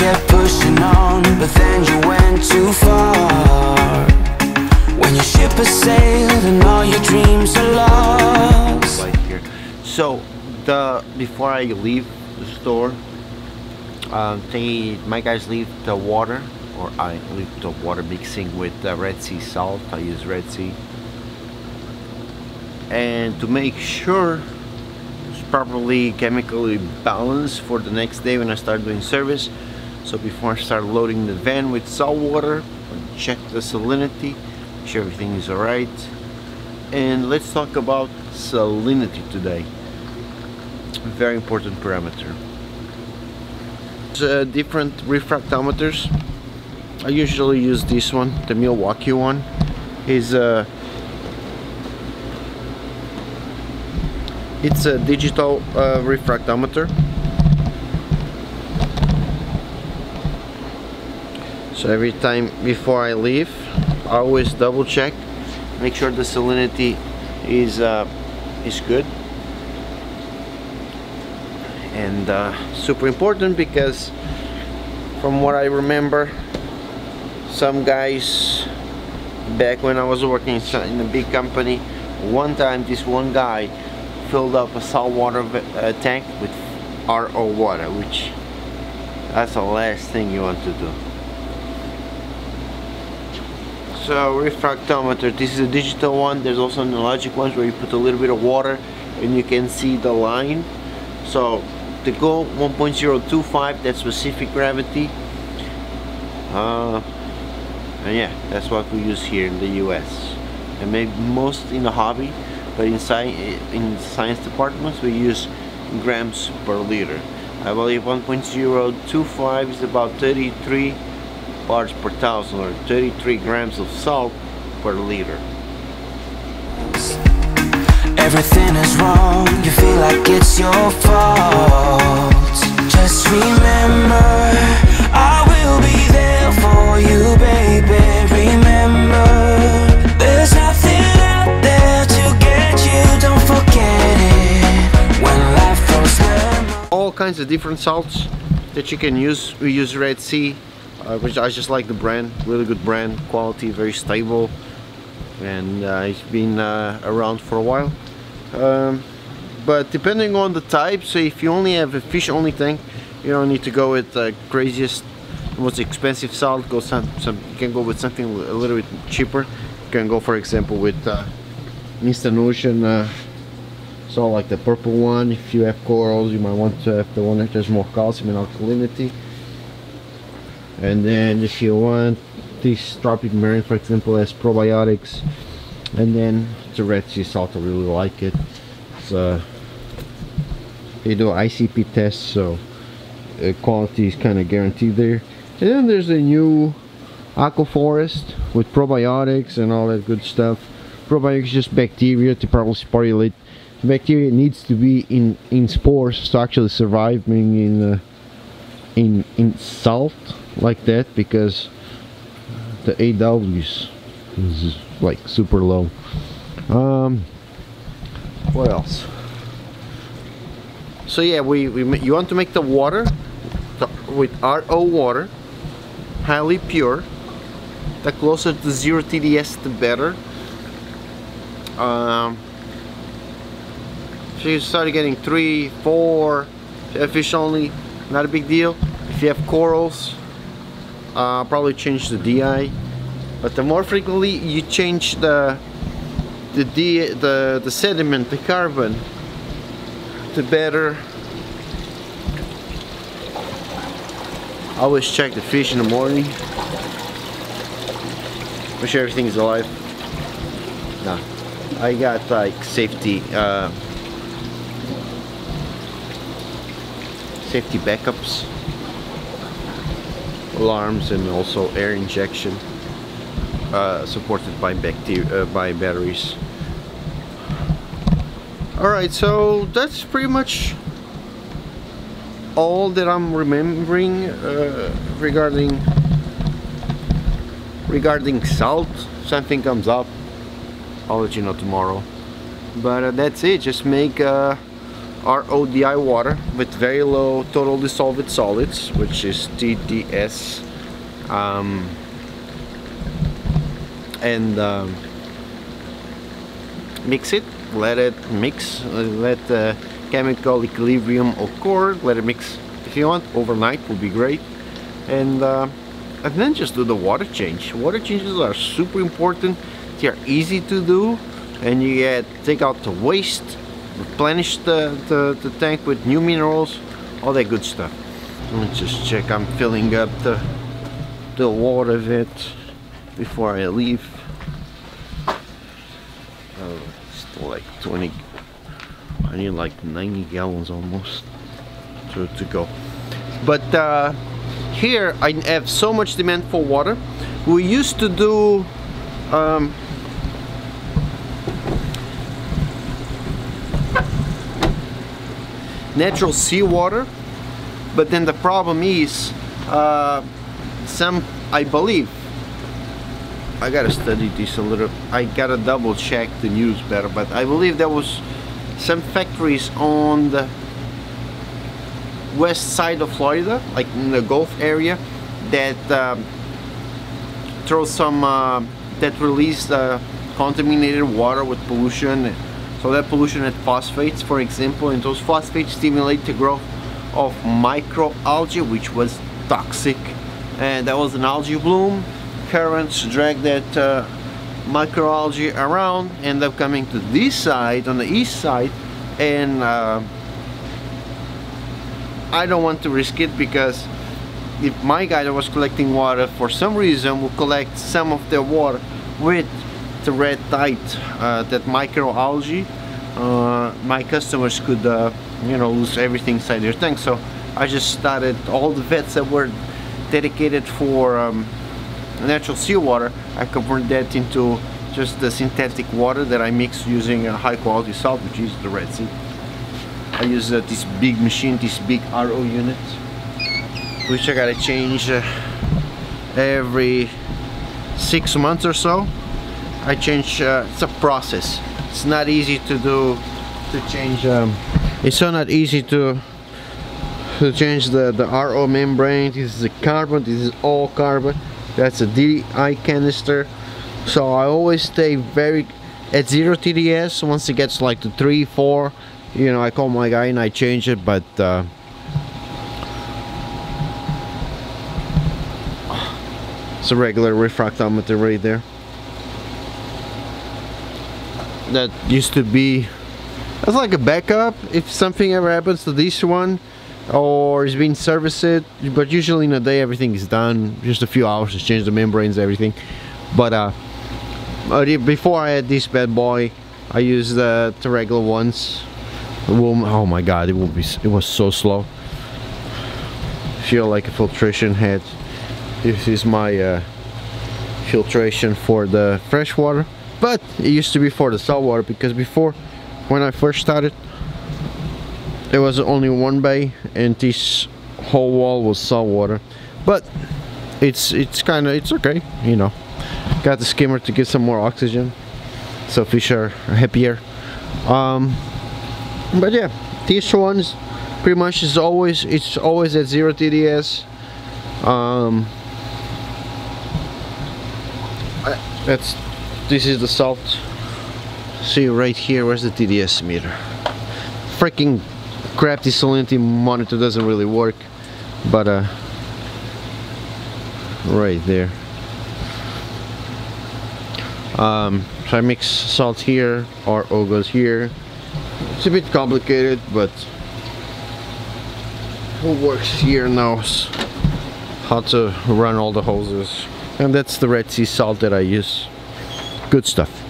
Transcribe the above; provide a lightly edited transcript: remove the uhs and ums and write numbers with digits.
kept pushing on, but then you went too far. When your ship has sailed and all your dreams are lost. Right here. So before I leave the store, my guys leave the water, or I leave the water mixing with Red Sea salt. I use Red Sea, and to make sure it's properly chemically balanced for the next day when I start doing service. So before I start loading the van with salt water, check the salinity, make sure everything is alright. And let's talk about salinity today. Very important parameter. There's different refractometers. I usually use this one, the Milwaukee one. It's a digital refractometer. So every time before I leave, I always double check, make sure the salinity is good. And super important, because from what I remember, some guys back when I was working in a big company, one time this one guy filled up a saltwater tank with RO water, which that's the last thing you want to do. So refractometer, this is a digital one. There's also analogic ones where you put a little bit of water and you can see the line. So to go 1.025, that's specific gravity. And yeah, that's what we use here in the US, and maybe most in the hobby, but in science departments we use grams per liter. I believe 1.025 is about 33 parts per thousand, or 33 grams of salt per liter. Everything is wrong, you feel like it's your fault. Just remember, I will be there for you, baby. Remember, there's nothing out there to get you, don't forget it. When life throws lemons. All kinds of different salts that you can use. We use Red Sea, which I just like the brand, really good brand, quality, very stable, and it's been around for a while. But depending on the type, so if you only have a fish only tank, you don't need to go with the craziest, most expensive salt. You can go with something a little bit cheaper. You can go, for example, with Eastern Ocean salt, like the purple one. If you have corals, you might want to have the one that has more calcium and alkalinity. And then if you want this tropic marine, for example, has probiotics. And then the Red Sea salt, I really like it. So they do ICP tests, so quality is kind of guaranteed there. And then there's a new Aqua Forest with probiotics and all that good stuff. Probiotics is just bacteria to properly sporulate. The bacteria needs to be in spores to actually survive, being in salt like that, because the AWs is like super low. What else? So yeah, you want to make the water with RO water, highly pure. The closer to 0 TDS, the better. If you start getting 3, 4 fish only, not a big deal. If you have corals, probably change the DI. But the more frequently you change the sediment, the carbon, the better. I always check the fish in the morning, make sure everything is alive. Nah, I got like safety backups, alarms, and also air injection, supported by batteries. Alright, so that's pretty much all that I'm remembering regarding salt. Something comes up, I'll let you know tomorrow. But that's it. Just make RODI water with very low total dissolved solids, which is TDS, and mix it, let it mix, let the chemical equilibrium occur, let it mix if you want, overnight will be great, and then just do the water change. Water changes are super important, they are easy to do, and you take out the waste, replenish the tank with new minerals, all that good stuff. Let me just check, I'm filling up the water vat before I leave. Oh, still like 20, I need like 90 gallons almost to go. But here I have so much demand for water. We used to do natural seawater, but then the problem is I believe, I gotta study this a little, I gotta double check the news better, but I believe there was some factories on the west side of Florida, like in the Gulf area, that throw some that release contaminated water with pollution. So that pollution had phosphates, for example, and those phosphates stimulate the growth of microalgae, which was toxic, and that was an algae bloom. Currents drag that microalgae around, end up coming to this side, on the east side, and I don't want to risk it, because if my guy that was collecting water for some reason will collect some of the water with the red tide, that microalgae, my customers could you know, lose everything inside their tank. So I just started all the vats that were dedicated for natural seawater. I converted that into just the synthetic water that I mix using a high quality salt, which is the Red Sea. I use this big machine, this big RO unit, which I gotta change every 6 months or so. I change, it's a process. It's not easy to do, to change, it's so not easy to change the RO membrane. This is a carbon, this is all carbon. That's a DI canister. So I always stay very at 0 TDS. Once it gets like to 3, 4, you know, I call my guy and I change it, but it's a regular refractometer right there. That used to be, that's like a backup if something ever happens to this one or is being serviced, but usually in a day everything is done, just a few hours to change the membranes, everything. But before I had this bad boy, I used the regular ones. Oh my god, it was so slow. Feel like a filtration head. This is my filtration for the fresh water, but it used to be for the salt water, because before, when I first started, there was only one bay and this whole wall was salt water. But it's okay, you know. Got the skimmer to get some more oxygen, so fish are happier. But yeah, these ones pretty much it's always at 0 TDS. This is the salt. See right here, where's the TDS meter? Freaking crappy Salinity monitor doesn't really work, but right there. So I mix salt here, RO goes here. It's a bit complicated, but who works here knows how to run all the hoses. And that's the Red Sea salt that I use. Good stuff.